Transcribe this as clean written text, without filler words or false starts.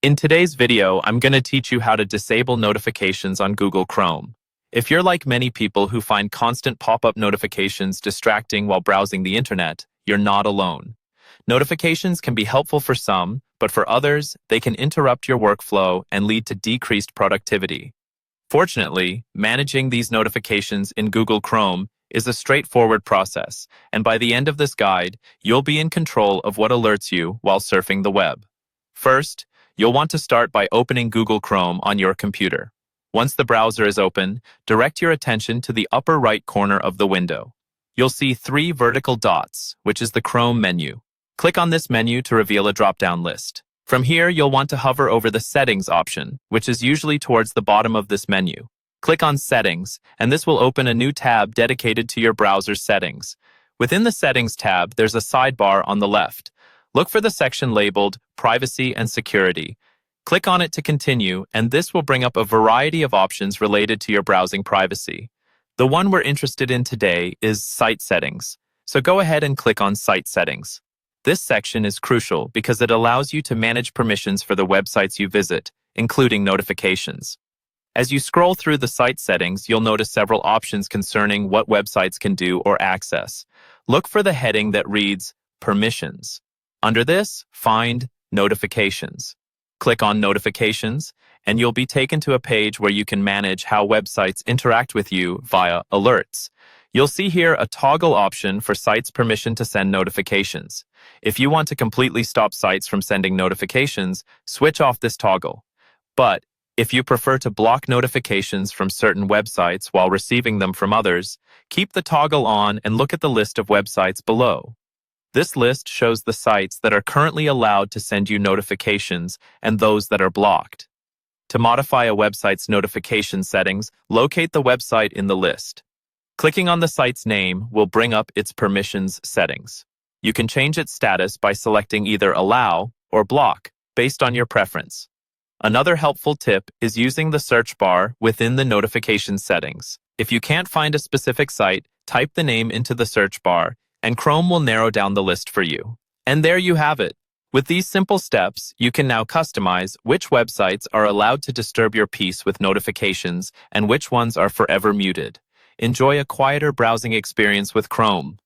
In today's video, I'm going to teach you how to disable notifications on Google Chrome. If you're like many people who find constant pop-up notifications distracting while browsing the internet, you're not alone. Notifications can be helpful for some, but for others, they can interrupt your workflow and lead to decreased productivity. Fortunately, managing these notifications in Google Chrome is a straightforward process, and by the end of this guide, you'll be in control of what alerts you while surfing the web. First, you'll want to start by opening Google Chrome on your computer. Once the browser is open, direct your attention to the upper right corner of the window. You'll see 3 vertical dots, which is the Chrome menu. Click on this menu to reveal a drop-down list. From here, you'll want to hover over the Settings option, which is usually towards the bottom of this menu. Click on Settings, and this will open a new tab dedicated to your browser's settings. Within the Settings tab, there's a sidebar on the left. Look for the section labeled Privacy and Security. Click on it to continue, and this will bring up a variety of options related to your browsing privacy. The one we're interested in today is Site Settings, so go ahead and click on Site Settings. This section is crucial because it allows you to manage permissions for the websites you visit, including notifications. As you scroll through the site settings, you'll notice several options concerning what websites can do or access. Look for the heading that reads Permissions. Under this, find Notifications. Click on Notifications, and you'll be taken to a page where you can manage how websites interact with you via alerts. You'll see here a toggle option for sites' permission to send notifications. If you want to completely stop sites from sending notifications, switch off this toggle. But if you prefer to block notifications from certain websites while receiving them from others, keep the toggle on and look at the list of websites below. This list shows the sites that are currently allowed to send you notifications and those that are blocked. To modify a website's notification settings, locate the website in the list. Clicking on the site's name will bring up its permissions settings. You can change its status by selecting either Allow or Block based on your preference. Another helpful tip is using the search bar within the notification settings. If you can't find a specific site, type the name into the search bar, and Chrome will narrow down the list for you. And there you have it. With these simple steps, you can now customize which websites are allowed to disturb your peace with notifications and which ones are forever muted. Enjoy a quieter browsing experience with Chrome.